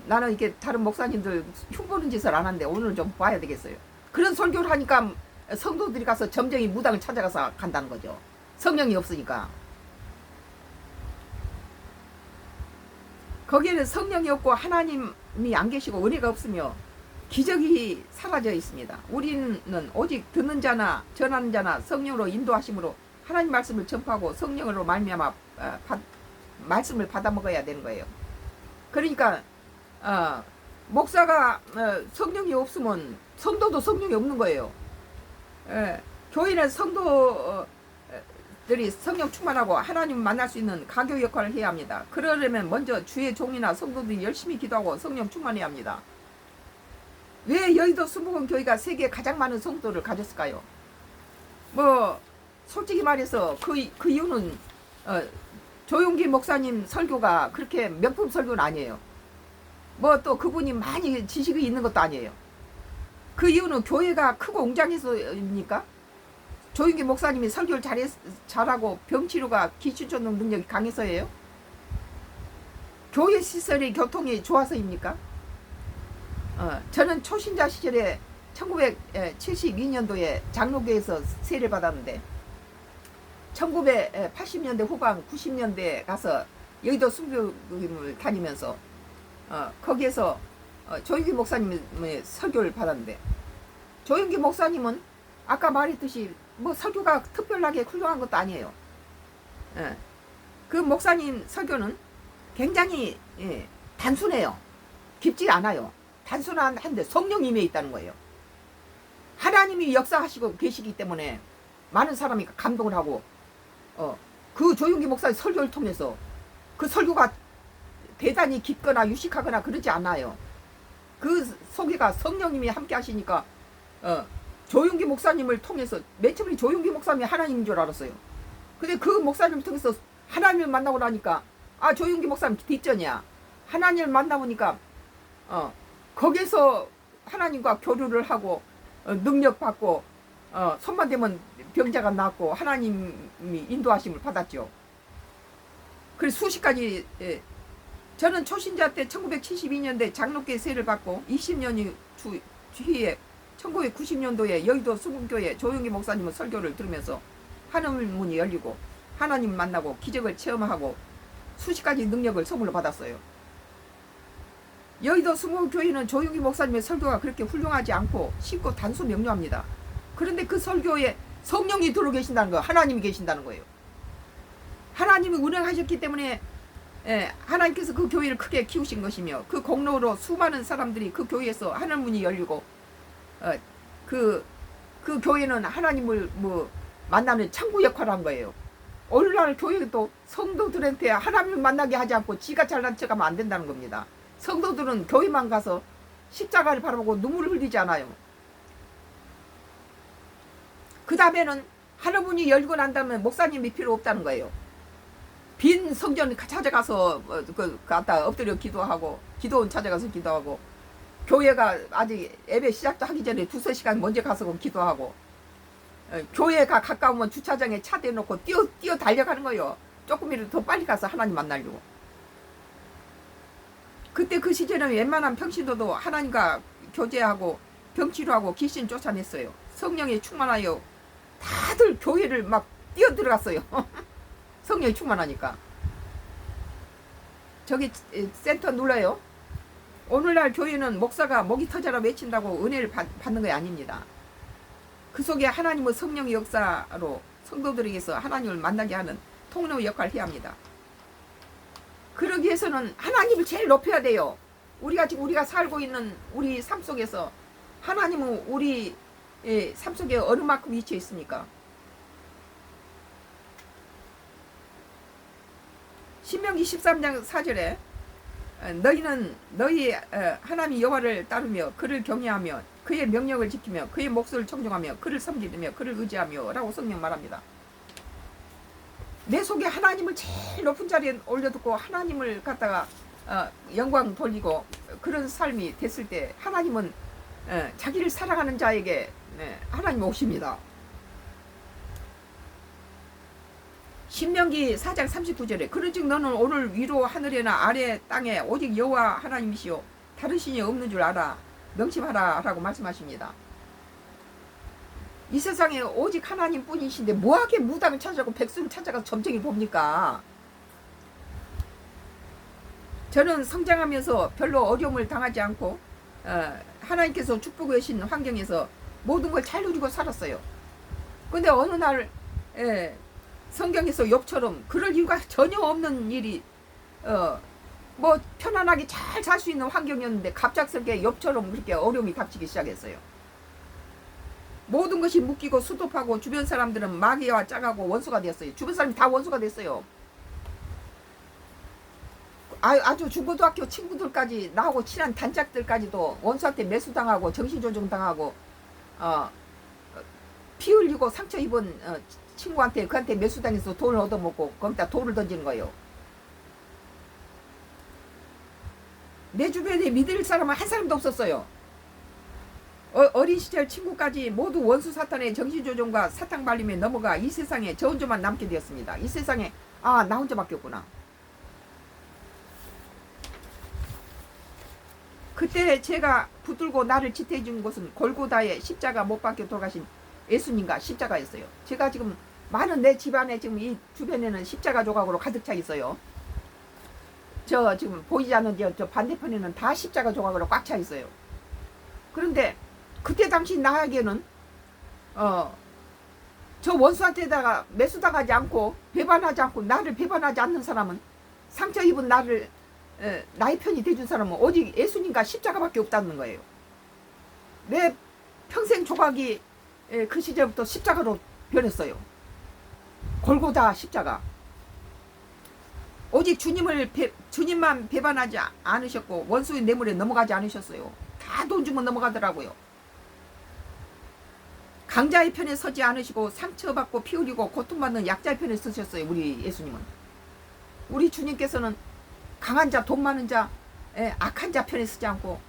나는 이렇게 다른 목사님들 흉보는 짓을 안 하는데 오늘 좀 봐야 되겠어요. 그런 설교를 하니까 성도들이 가서 점쟁이 무당을 찾아가서 간다는 거죠. 성령이 없으니까. 거기에는 성령이 없고 하나님이 안 계시고 은혜가 없으며 기적이 사라져 있습니다. 우리는 오직 듣는 자나 전하는 자나 성령으로 인도하심으로 하나님 말씀을 전파하고 성령으로 말미암아 말씀을 받아 먹어야 되는 거예요. 그러니까 목사가 성령이 없으면 성도도 성령이 없는 거예요. 교회는 성도들이 성령 충만하고 하나님 만날 수 있는 가교 역할을 해야 합니다. 그러려면 먼저 주의 종이나 성도들이 열심히 기도하고 성령 충만해야 합니다. 왜 여의도 순복음 교회가 세계에 가장 많은 성도를 가졌을까요? 뭐 솔직히 말해서 그 이유는 조용기 목사님 설교가 그렇게 명품 설교는 아니에요. 뭐 또 그분이 많이 지식이 있는 것도 아니에요. 그 이유는 교회가 크고 웅장해서입니까? 조용기 목사님이 설교를 잘하고 병치료가 기초전능 능력이 강해서예요? 교회 시설의 교통이 좋아서입니까? 저는 초신자 시절에 1972년도에 장로교에서 세례를 받았는데 1980년대 후반 90년대에 가서 여의도 순교를 다니면서 거기에서 조용기 목사님의 설교를 받았는데 조용기 목사님은 아까 말했듯이 뭐 설교가 특별하게 훌륭한 것도 아니에요. 그 목사님 설교는 굉장히 단순해요. 깊지 않아요. 단순한데 성령이 임해 있다는 거예요. 하나님이 역사하시고 계시기 때문에 많은 사람이 감동을 하고 그 조용기 목사의 설교를 통해서 그 설교가 대단히 깊거나 유식하거나 그러지 않아요. 그 속에가 성령님이 함께 하시니까 조용기 목사님을 통해서 맨 처음에 조용기 목사님이 하나님인 줄 알았어요. 근데 그 목사님을 통해서 하나님을 만나고 나니까 조용기 목사님 뒷전이야. 하나님을 만나보니까 거기서 하나님과 교류를 하고 능력 받고 손만 대면 병자가 낫고 하나님이 인도하심을 받았죠. 그래서 수십 가지 저는 초신자 때 1972년도에 장로교회 세를 받고 20년 뒤에 1990년도에 여의도 수문교회 조용기 목사님의 설교를 들으면서 하늘문이 열리고 하나님 만나고 기적을 체험하고 수십 가지 능력을 선물로 받았어요. 여의도 수문교회는 조용기 목사님의 설교가 그렇게 훌륭하지 않고 쉽고 단순 명료합니다. 그런데 그 설교에 성령이 들어 계신다는 거, 하나님이 계신다는 거예요. 하나님이 운행하셨기 때문에 하나님께서 그 교회를 크게 키우신 것이며 그 공로로 수많은 사람들이 그 교회에서 하늘문이 열리고 그 교회는 하나님을 만나는 창구 역할을 한 거예요. 오늘날 교회도 성도들한테 하나님을 만나게 하지 않고 지가 잘난 척하면 안 된다는 겁니다. 성도들은 교회만 가서 십자가를 바라보고 눈물을 흘리지 않아요. 그 다음에는 하늘문이 열고 난 다음에 목사님이 필요 없다는 거예요. 빈 성전 찾아가서 갖다 엎드려 기도하고 기도원 찾아가서 기도하고 교회가 아직 예배 시작도 하기 전에 2-3시간 먼저 가서 기도하고 교회가 가까우면 주차장에 차 대놓고 뛰어 달려가는 거예요. 조금이라도 더 빨리 가서 하나님 만나려고. 그때 그 시절에는 웬만한 평신도도 하나님과 교제하고 병치료하고 귀신 쫓아냈어요. 성령에 충만하여 다들 교회를 막 뛰어들어갔어요. 성령이 충만하니까. 저기 센터 눌러요. 오늘날 교회는 목사가 목이 터져라 외친다고 은혜를 받는 게 아닙니다. 그 속에 하나님의 성령의 역사로 성도들에게서 하나님을 만나게 하는 통로 역할을 해야 합니다. 그러기 위해서는 하나님을 제일 높여야 돼요. 우리가 살고 있는 우리 삶 속에서 하나님은 우리 삶 속에 어느 만큼 위치해 있습니까? 신명기 13장 4절에 너희는 너희 하나님 여호와를 따르며 그를 경외하며 그의 명령을 지키며 그의 목소리를 청종하며 그를 섬기며 그를 의지하며 라고 성령 말합니다. 내 속에 하나님을 제일 높은 자리에 올려두고 하나님을 갖다가 영광 돌리고 그런 삶이 됐을 때 하나님은 자기를 사랑하는 자에게 하나님 오십니다. 신명기 4장 39절에 그런즉 너는 오늘 위로 하늘에나 아래 땅에 오직 여호와 하나님이시오 다른 신이 없는 줄 알아 명심하라 라고 말씀하십니다. 이 세상에 오직 하나님 뿐이신데 뭐하게 무당을 찾아가고 백수를 찾아가서 점쟁이 봅니까? 저는 성장하면서 별로 어려움을 당하지 않고 하나님께서 축복해 주신 환경에서 모든 걸 잘 누리고 살았어요. 근데 어느 날 성경에서 욥처럼 그럴 이유가 전혀 없는 일이 뭐 편안하게 잘 살 수 있는 환경이었는데 갑작스럽게 욥처럼 그렇게 어려움이 닥치기 시작했어요. 모든 것이 묶이고 수도하고 주변 사람들은 마귀와 짝하고 원수가 됐어요. 주변 사람이 다 원수가 됐어요. 아주 중고등학교 친구들까지 나하고 친한 단짝들까지도 원수한테 매수당하고 정신조종당하고 피 흘리고 상처 입은 친구한테 그한테 매수당해서 돈을 얻어먹고 거기다 돌을 던지는 거예요. 내 주변에 믿을 사람은 한 사람도 없었어요. 어린 시절 친구까지 모두 원수 사탄의 정신조종과 사탕 발림에 넘어가 이 세상에 저 혼자만 남게 되었습니다. 이 세상에 나 혼자밖에 없구나. 그때 제가 붙들고 나를 지탱해 준 곳은 골고다의 십자가 못 박혀 돌아가신 예수님과 십자가였어요. 제가 지금 많은 내 집안에 지금 이 주변에는 십자가 조각으로 가득 차 있어요. 저 지금 보이지 않는 저 반대편에는 다 십자가 조각으로 꽉 차 있어요. 그런데 그때 당시 나에게는 저 원수한테다가 매수당하지 않고 배반하지 않고 나를 배반하지 않는 사람은 상처 입은 나를 나의 편이 돼준 사람은 오직 예수님과 십자가밖에 없다는 거예요. 내 평생 조각이 그 시절부터 십자가로 변했어요. 골고다 십자가. 오직 주님만 배반하지 않으셨고 원수의 뇌물에 넘어가지 않으셨어요. 다 돈 주면 넘어가더라고요. 강자의 편에 서지 않으시고 상처받고 피 흘리고 고통받는 약자의 편에 서셨어요. 우리 예수님은. 우리 주님께서는 강한 자, 돈 많은 자, 악한 자 편에 서지 않고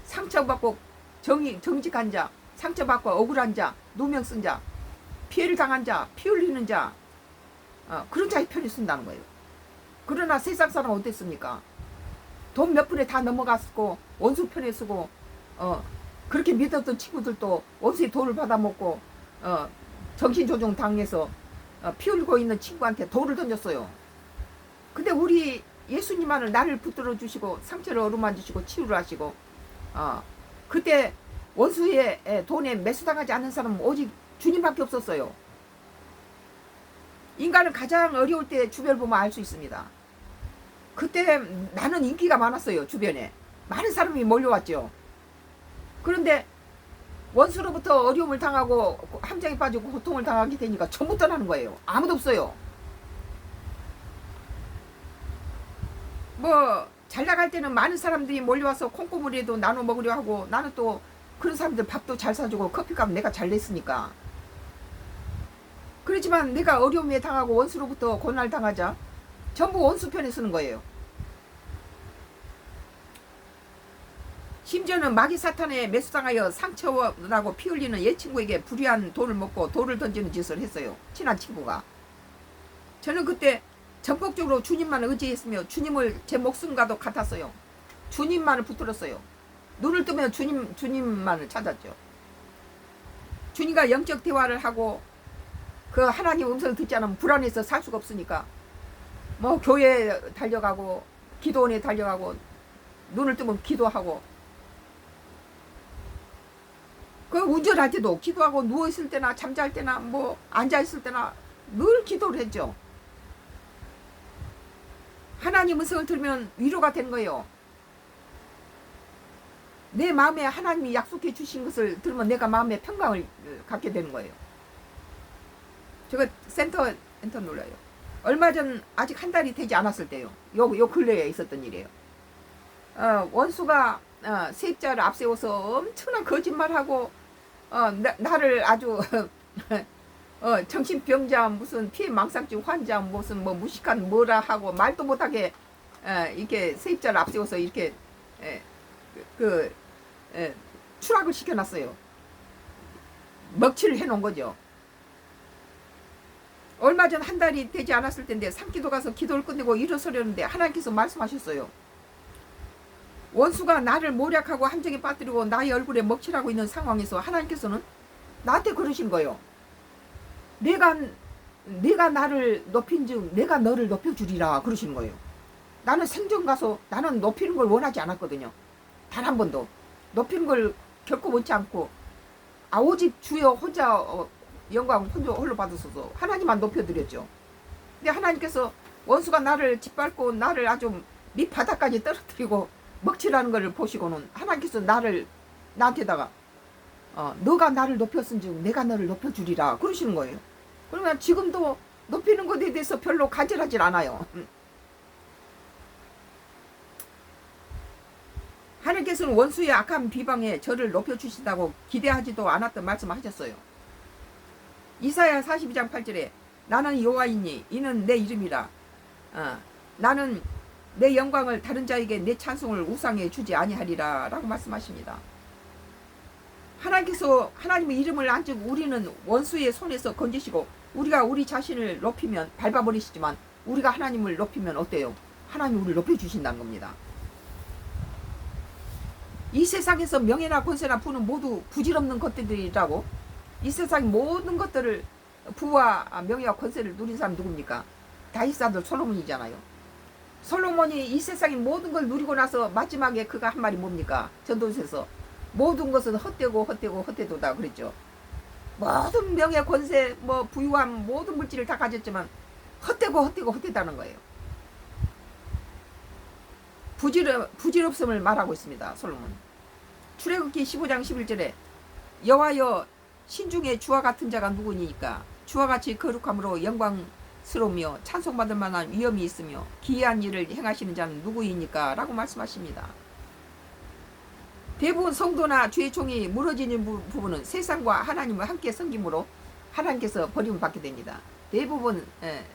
상처받고 정직한 자, 상처받고 억울한 자, 누명 쓴 자, 피해를 당한 자, 피 흘리는 자, 그런 자의 편에 쓴다는 거예요. 그러나 세상 사람은 어땠습니까? 돈 몇 푼에 다 넘어갔고 원수 편에 쓰고 그렇게 믿었던 친구들도 원수의 돈을 받아먹고 정신조종 당해서 피 흘리고 있는 친구한테 돌을 던졌어요. 근데 우리 예수님만을 나를 붙들어 주시고 상처를 어루만지시고 치유를 하시고 그때 원수의 돈에 매수당하지 않는 사람은 오직 주님밖에 없었어요. 인간은 가장 어려울 때 주변을 보면 알 수 있습니다. 그때 나는 인기가 많았어요. 주변에 많은 사람이 몰려왔죠. 그런데 원수로부터 어려움을 당하고 함정에 빠지고 고통을 당하게 되니까 전부 떠나는 거예요. 아무도 없어요. 뭐 잘 나갈 때는 많은 사람들이 몰려와서 콩고물에도 나눠 먹으려 하고, 나는 또 그런 사람들 밥도 잘 사주고 커피값 내가 잘 냈으니까. 그렇지만 내가 어려움에 당하고 원수로부터 고난을 당하자 전부 원수 편에 쓰는 거예요. 심지어는 마귀 사탄에 매수당하여 상처나고 피 흘리는 옛 친구에게 불의한 돈을 먹고 돌을 던지는 짓을 했어요. 친한 친구가. 저는 그때 전폭적으로 주님만 의지했으며 주님을 제 목숨과도 같았어요. 주님만을 붙들었어요. 눈을 뜨면 주님만을 찾았죠. 주님과 영적 대화를 하고 그 하나님 음성을 듣지 않으면 불안해서 살 수가 없으니까 뭐 교회에 달려가고 기도원에 달려가고 눈을 뜨면 기도하고, 그 운전할 때도 기도하고, 누워있을 때나 잠잘 때나 뭐 앉아있을 때나 늘 기도를 했죠. 하나님 음성을 들으면 위로가 되는 거예요. 내 마음에 하나님이 약속해 주신 것을 들으면 내가 마음에 평강을 갖게 되는 거예요. 제가 엔터 눌러요. 얼마 전 아직 한 달이 되지 않았을 때요. 요 근래에 있었던 일이에요. 원수가 세입자를 앞세워서 엄청난 거짓말하고 나를 아주 정신병자, 무슨 피해망상증 환자, 무슨 뭐 무식한 뭐라 하고 말도 못하게 이렇게 세입자를 앞세워서 이렇게 추락을 시켜놨어요. 먹칠을 해놓은 거죠. 얼마 전 한 달이 되지 않았을 텐데 산기도 가서 기도를 끝내고 일어서려는데 하나님께서 말씀하셨어요. 원수가 나를 모략하고 함정에 빠뜨리고 나의 얼굴에 먹칠하고 있는 상황에서 하나님께서는 나한테 그러신 거예요. 내가 나를 높인즉 내가 너를 높여주리라 그러시는 거예요. 나는 생전 가서 나는 높이는 걸 원하지 않았거든요. 단 한 번도 높이는 걸 결코 원치 않고 오직 주여 혼자 영광 혼자 홀로 받으셔서 하나님만 높여드렸죠. 근데 하나님께서 원수가 나를 짓밟고 나를 아주 밑바닥까지 떨어뜨리고 먹칠하는 것을 보시고는 하나님께서 나한테다가 너가 나를 높였은즉 내가 너를 높여주리라 그러시는 거예요. 그러면 지금도 높이는 것에 대해서 별로 간절하질 않아요. 하나님께서는 원수의 악한 비방에 저를 높여주신다고 기대하지도 않았던 말씀하셨어요. 이사야 42장 8절에 나는 여호와이니 이는 내 이름이라. 나는 내 영광을 다른 자에게 내 찬송을 우상에 주지 아니하리라 라고 말씀하십니다. 하나님께서 하나님의 이름을 안즉 우리는 원수의 손에서 건지시고 우리가 우리 자신을 높이면 밟아버리시지만 우리가 하나님을 높이면 어때요? 하나님이 우리를 높여주신다는 겁니다. 이 세상에서 명예나 권세나 부는 모두 부질없는 것들이라고. 이 세상 모든 것들을 부와 명예와 권세를 누린 사람 누굽니까? 다윗 아들 솔로몬이잖아요. 솔로몬이 이 세상의 모든 걸 누리고 나서 마지막에 그가 한 말이 뭡니까? 전도서에서 모든 것은 헛되도다 그랬죠. 모든 명예 권세 뭐 부유함 모든 물질을 다 가졌지만 헛되다는 거예요. 부질없음을 말하고 있습니다. 솔로몬. 출애굽기 15장 11절에 여호와여 신중에 주와 같은 자가 누구니까 주와 같이 거룩함으로 영광스러우며 찬송받을 만한 위엄이 있으며 기이한 일을 행하시는 자는 누구이니까 라고 말씀하십니다. 대부분 성도나 주의 종이 무너지는 부분은 세상과 하나님을 함께 섬김으로 하나님께서 버림을 받게 됩니다. 대부분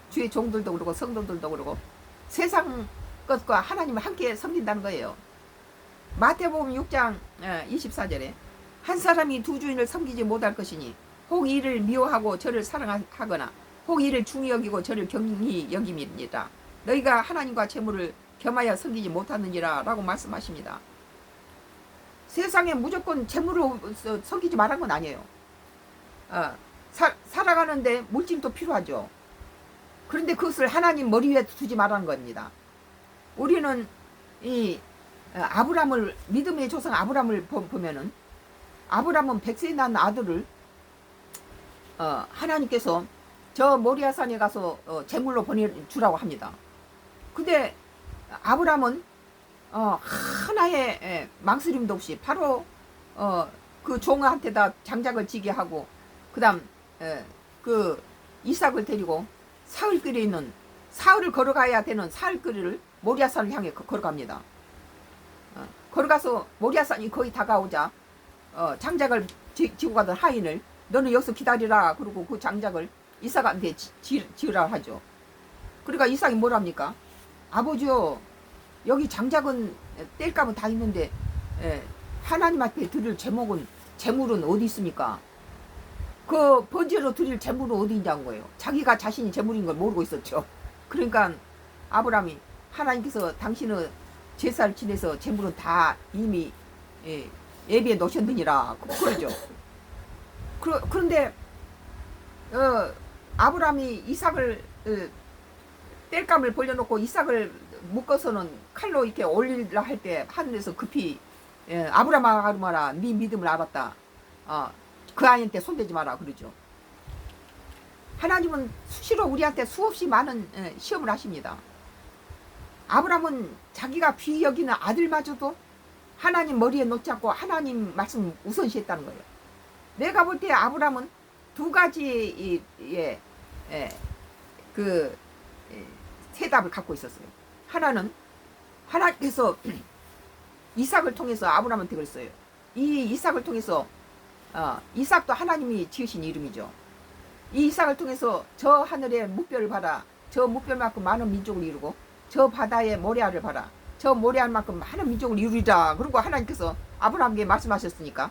주의 종들도 그러고 성도들도 그러고 세상 것과 하나님을 함께 섬긴다는 거예요. 마태복음 6장 24절에 한 사람이 두 주인을 섬기지 못할 것이니 혹 이를 미워하고 저를 사랑하거나 혹 이를 중히 여기고 저를 경히 여김이니라. 너희가 하나님과 재물을 겸하여 섬기지 못하느니라 라고 말씀하십니다. 세상에 무조건 재물로 섬기지 말한 건 아니에요. 살아가는데 물질도 필요하죠. 그런데 그것을 하나님 머리 위에 두지 말라는 겁니다. 우리는 이 아브람을, 믿음의 조상 아브람을 보면은, 아브람은 100세 난 아들을 하나님께서 저 모리아산에 가서 제물로 보내주라고 합니다. 근데 아브람은 하나의 망설임도 없이 바로 그 종한테다 장작을 지게 하고, 그 다음 그 이삭을 데리고 사흘길에 있는, 사흘을 걸어가야 되는 사흘길을 모리아산을 향해 걸어갑니다. 걸어가서 모리아산이 거의 다가오자 장작을 지고 가던 하인을 너는 여기서 기다리라 그러고 그 장작을 이삭한테 지으라 하죠. 그러니까 이삭이 뭐랍니까? 아버지요, 여기 장작은 뗄감은 다 있는데 하나님 앞에 드릴 재물은 어디 있습니까? 그 번제로 드릴 재물은 어디 있냐는 거예요. 자기가 자신이 재물인 걸 모르고 있었죠. 그러니까 아브람이, 하나님께서 당신의 제사를 지내서 재물은 다 이미 예비해 놓으셨느니라 그러죠. 그런데 아브람이 이삭을 뗄감을 벌려놓고 이삭을 묶어서는 칼로 이렇게 올리려 할 때 하늘에서 급히 아브람아 가르마라 네 믿음을 알았다. 그 아이한테 손대지 마라 그러죠. 하나님은 수시로 우리한테 수없이 많은 시험을 하십니다. 아브람은 자기가 귀히 여기는 아들마저도 하나님 머리에 놓지 않고 하나님 말씀 우선시했다는 거예요. 내가 볼 때 아브람은 두 가지 세답을 갖고 있었어요. 하나는 하나님께서 이삭을 통해서 아브람한테 그랬어요. 이 이삭을 통해서 이삭도 하나님이 지으신 이름이죠. 이 이삭을 통해서 저 하늘의 무뼈를 봐라. 저 무뼈만큼 많은 민족을 이루고 저 바다의 모래알을 봐라. 저 모래알만큼 많은 민족을 이루리라. 그리고 하나님께서 아브람에게 말씀하셨으니까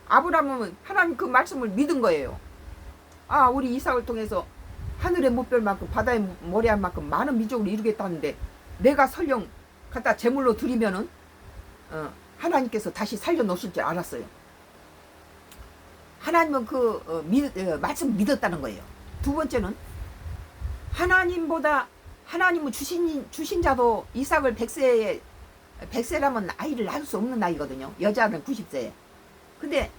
아브람은 하나님 그 말씀을 믿은 거예요. 우리 이삭을 통해서 하늘의 무별만큼 바다의 모래알만큼 많은 민족을 이루겠다는데 내가 설령 갖다 제물로 드리면은 하나님께서 다시 살려놓으실 줄 알았어요. 하나님은 말씀 믿었다는 거예요. 두 번째는 하나님은 주신 자도 이삭을 100세라면 아이를 낳을 수 없는 나이거든요. 여자는 90세. 근데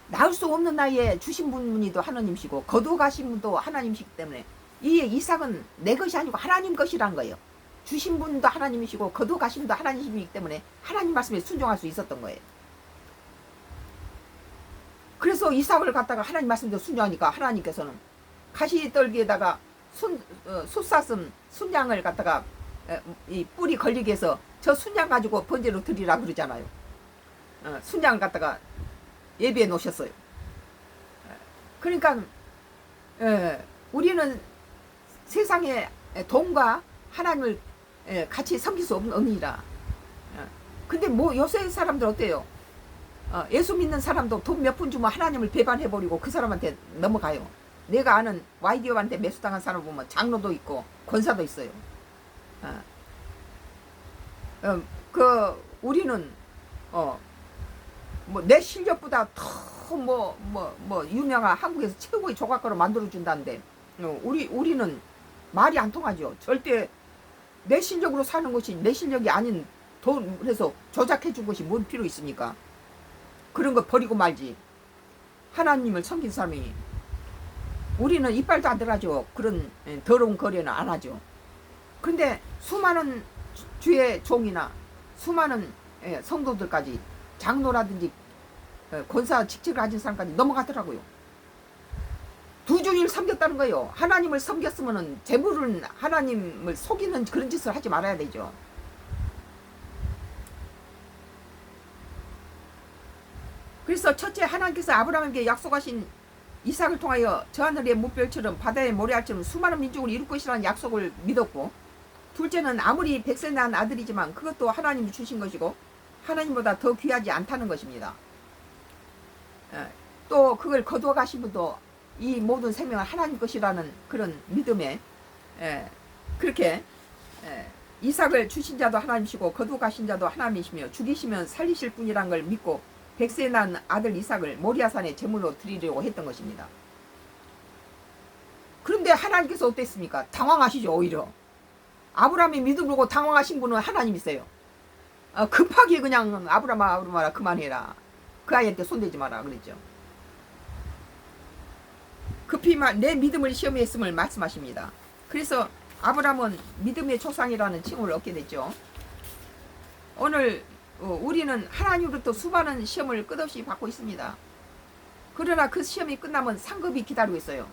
낳을 수 없는 나이에 주신 분이도 하나님이시고 거두가신 분도 하나님이시기 때문에 이 이삭은 내 것이 아니고 하나님 것이란 거예요. 주신 분도 하나님이시고 거두가신 분도 하나님이시기 때문에 하나님 말씀에 순종할 수 있었던 거예요. 그래서 이삭을 갖다가 하나님 말씀대로 순종하니까 하나님께서는 가시떨기에다가 숫사슴 순양을 갖다가 이 뿔이 걸리게 해서 저 순양 가지고 번제로 드리라 그러잖아요. 순양을 갖다가 예비해 놓으셨어요. 그러니까 우리는 세상에 돈과 하나님을 같이 섬길 수 없느니라. 근데 뭐 요새 사람들 어때요? 예수 믿는 사람도 돈 몇 푼 주면 하나님을 배반해버리고 그 사람한테 넘어가요. 내가 아는 YDO한테 매수당한 사람 보면 장로도 있고 권사도 있어요. 우리는 뭐 내 실력보다 더 유명한 한국에서 최고의 조각가로 만들어 준다는데 우리는 말이 안 통하죠. 절대 내 실력으로 사는 것이 내 실력이 아닌 돈 그래서 조작해 준 것이 뭔 필요 있습니까? 그런 거 버리고 말지. 하나님을 섬긴 사람이 우리는 이빨도 안 들어가죠. 그런 더러운 거래는 안 하죠. 근데 수많은 주의 종이나 수많은 성도들까지 장로라든지 권사 직책을 가진 사람까지 넘어가더라고요. 두 주일 섬겼다는 거예요. 하나님을 섬겼으면은 재물은 하나님을 속이는 그런 짓을 하지 말아야 되죠. 그래서 첫째, 하나님께서 아브라함에게 약속하신 이삭을 통하여 저 하늘의 무별처럼 바다의 모래알처럼 수많은 민족을 이룰 것이라는 약속을 믿었고, 둘째는 아무리 100세 난 아들이지만 그것도 하나님이 주신 것이고 하나님보다 더 귀하지 않다는 것입니다. 또 그걸 거두어 가신 분도 이 모든 생명은 하나님 것이라는 그런 믿음에 그렇게 이삭을 주신 자도 하나님이시고 거두가신 자도 하나님이시며 죽이시면 살리실 분이란 걸 믿고 백세 난 아들 이삭을 모리아산에 제물로 드리려고 했던 것입니다. 그런데 하나님께서 어땠습니까? 당황하시죠. 오히려 아브라함이 믿음 보고 당황하신 분은 하나님이세요. 급하게 그냥 아브라함아 그만해라, 그 아이한테 손대지 마라 그랬죠. 급히 내 믿음을 시험에 했음을 말씀하십니다. 그래서 아브라함은 믿음의 조상이라는 칭호를 얻게 됐죠. 오늘 우리는 하나님으로부터 수많은 시험을 끝없이 받고 있습니다. 그러나 그 시험이 끝나면 상급이 기다리고 있어요.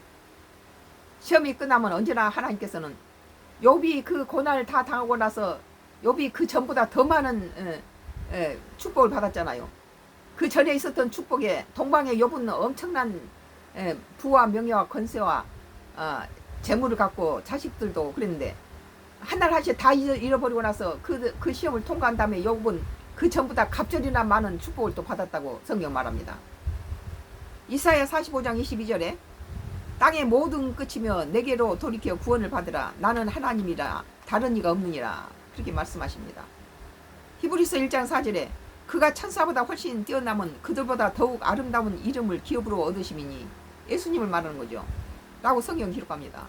시험이 끝나면 언제나 하나님께서는 욥이 그 고난을 다 당하고 나서 욥이 그 전보다 더 많은 축복을 받았잖아요. 그 전에 있었던 축복에 동방의 욥은 엄청난 부와 명예와 권세와 재물을 갖고 자식들도 그랬는데 한날 한시에 다 잃어버리고 나서 그 시험을 통과한 다음에 욥은 그 전보다 갑절이나 많은 축복을 또 받았다고 성경 말합니다. 이사야 45장 22절에 땅의 모든 끝이며 내게로 돌이켜 구원을 받으라. 나는 하나님이라 다른 이가 없느니라. 그렇게 말씀하십니다. 히브리서 1장 4절에 그가 천사보다 훨씬 뛰어남은 그들보다 더욱 아름다운 이름을 기업으로 얻으심이니 예수님을 말하는 거죠. 라고 성경 기록합니다.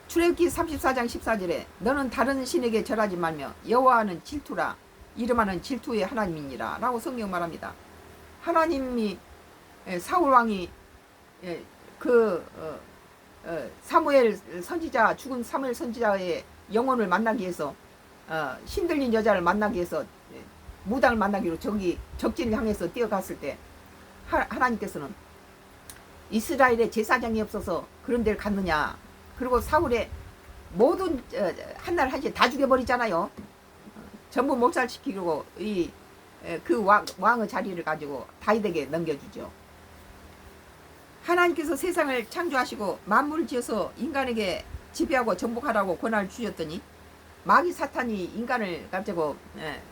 출애굽기 34장 14절에 너는 다른 신에게 절하지 말며 여호와는 질투라 이름하는 질투의 하나님이니라. 라고 성경 말합니다. 하나님이 사울왕이 사무엘 선지자, 죽은 사무엘 선지자의 영혼을 만나기 위해서 신들린 여자를 만나기 위해서 무당을 만나기 위해서 적진을 향해서 뛰어갔을 때 하나님께서는 이스라엘에 제사장이 없어서 그런 데를 갔느냐. 그리고 사울의 모든 한날 한시에 다 죽여버리잖아요. 전부 몰살시키고 그 왕의 자리를 가지고 다윗에게 넘겨주죠. 하나님께서 세상을 창조하시고 만물을 지어서 인간에게 지배하고 정복하라고 권한을 주셨더니 마귀 사탄이 인간을 가지고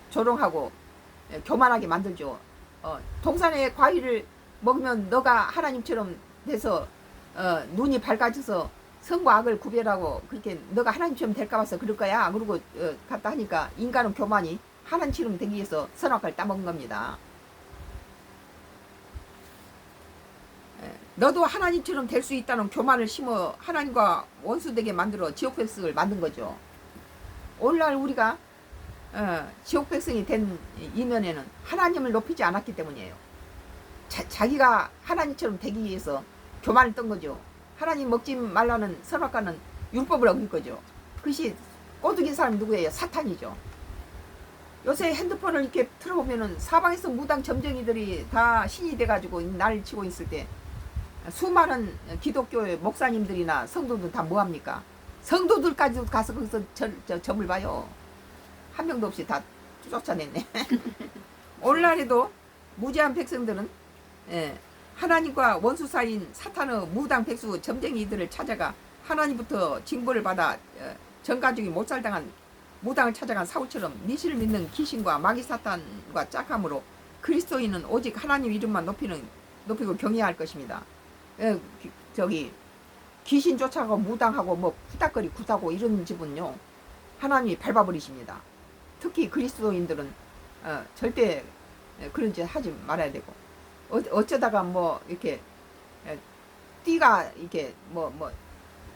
조롱하고 교만하게 만들죠. 동산의 과일을 먹으면 너가 하나님처럼 돼서 눈이 밝아져서 선과 악을 구별하고 그렇게 너가 하나님처럼 될까 봐서 그럴 거야. 그러고 갔다 하니까 인간은 교만이 하나님처럼 되기 위해서 선악과를 따먹은 겁니다. 너도 하나님처럼 될 수 있다는 교만을 심어 하나님과 원수되게 만들어 지옥 백성을 만든 거죠. 오늘날 우리가 지옥 백성이 된 이면에는 하나님을 높이지 않았기 때문이에요. 자기가 하나님처럼 되기 위해서 교만을 떤 거죠. 하나님 먹지 말라는 선악과는 율법을 어긴 거죠. 그것이 꼬드긴 사람이 누구예요? 사탄이죠. 요새 핸드폰을 이렇게 틀어보면은 사방에서 무당 점쟁이들이 다 신이 돼가지고 난리를 치고 있을 때 수많은 기독교의 목사님들이나 성도들 다 뭐합니까? 성도들까지도 가서 거기서 점을 봐요. 한 명도 없이 다 쫓아냈네. 오늘날에도 무지한 백성들은 하나님과 원수 사이인 사탄의 무당 백수 점쟁이들을 찾아가 하나님부터 징벌을 받아 전가족이 못살당한 무당을 찾아간 사울처럼 니시를 믿는 귀신과 마귀 사탄과 짝함으로 그리스도인은 오직 하나님 이름만 높이고 경외할 것입니다. 귀신 쫓아가고 무당하고 뭐 후닥거리 굿하고 이런 집은요 하나님이 밟아버리십니다. 특히 그리스도인들은 절대 그런 짓 하지 말아야 되고 어쩌다가 뭐 이렇게 띠가 이렇게 뭐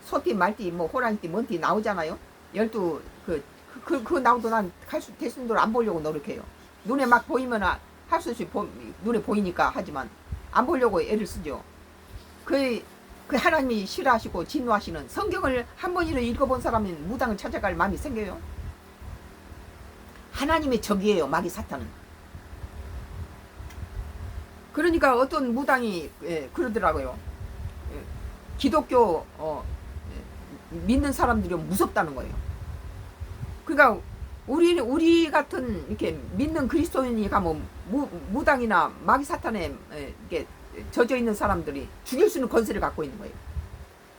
소띠 말띠 뭐 호랑이띠 뭔띠 나오잖아요. 12 그 나오도 난 대순도를 안 보려고 노력해요. 눈에 막 보이면 할 수 없이 눈에 보이니까 하지만 안 보려고 애를 쓰죠. 그 하나님이 싫어하시고 진노하시는 성경을 한 번이라도 읽어본 사람은 무당을 찾아갈 마음이 생겨요. 하나님의 적이에요, 마귀 사탄은. 그러니까 어떤 무당이 그러더라고요. 기독교 믿는 사람들이 무섭다는 거예요. 그러니까 우리 같은 이렇게 믿는 그리스도인이 가면 무당이나 마귀 사탄에 이렇게 젖어 있는 사람들이 죽일 수 있는 권세를 갖고 있는 거예요.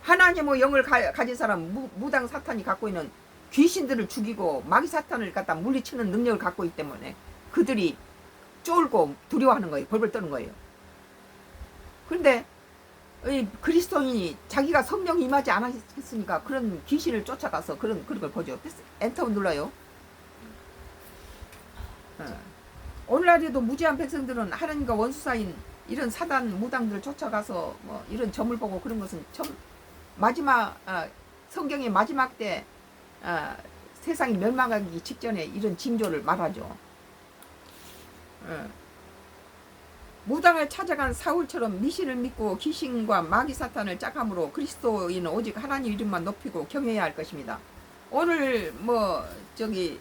하나님의 영을 가진 사람, 무당 사탄이 갖고 있는 귀신들을 죽이고 마귀 사탄을 갖다 물리치는 능력을 갖고 있기 때문에 그들이 쫄고 두려워하는 거예요. 벌벌 떠는 거예요. 그런데 이 그리스도인이 자기가 성령 임하지 않았으니까 그런 귀신을 쫓아가서 그런 걸 보죠. 엔터 눌러요. 오늘날에도 무지한 백성들은 하나님과 원수 사인 이런 사단 무당들을 쫓아가서 뭐 이런 점을 보고 그런 것은 마지막 성경의 마지막 때 세상이 멸망하기 직전에 이런 징조를 말하죠. 무당을 찾아간 사울처럼 미신을 믿고 귀신과 마귀 사탄을 짝함으로 그리스도인은 오직 하나님 이름만 높이고 경외해야 할 것입니다. 오늘 뭐 저기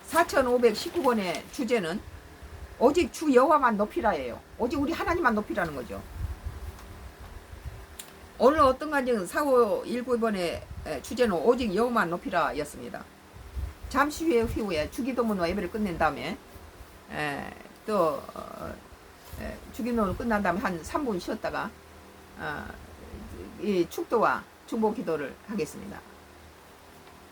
4519번의 주제는 오직 주 여호와만 높이라예요. 오직 우리 하나님만 높이라는 거죠. 오늘 어떤 간증은 4519번의 주제는 오직 여호와만 높이라 였습니다. 잠시 후에 주기도문과 예배를 끝낸 다음에 또 주기도문 끝난 다음에 한 3분 쉬었다가 이 축도와 중보 기도를 하겠습니다.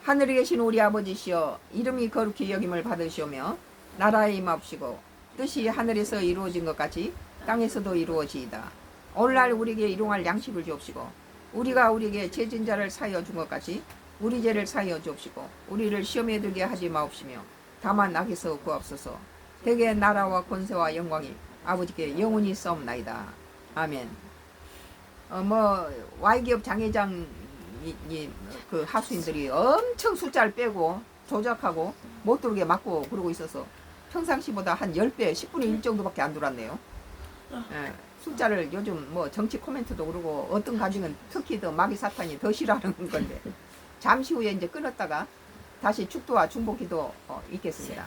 하늘에 계신 우리 아버지시여, 이름이 거룩히 여김을 받으시오며 나라에 임하옵시고 뜻이 하늘에서 이루어진 것 같이 땅에서도 이루어지이다. 오늘날 우리에게 일용할 양식을 주옵시고 우리가 우리에게 죄진 자를 사하여 준 것 같이 우리 죄를 사하여 주옵시고 우리를 시험에 들게 하지 마옵시며 다만 악에서 구하옵소서. 대개 나라와 권세와 영광이 아버지께 영원히 싸움나이다. 아멘. Y기업 장회장 그 하수인들이 엄청 숫자를 빼고 조작하고 못 들어오게 막고 그러고 있어서 평상시보다 한 10배, 10분의 1 정도밖에 안 들어왔네요. 숫자를 요즘 뭐 정치 코멘트도 그러고 어떤 가정은 특히 더 마귀 사탄이 더 싫어하는 건데 잠시 후에 이제 끊었다가 다시 축도와 중보 기도 있겠습니다.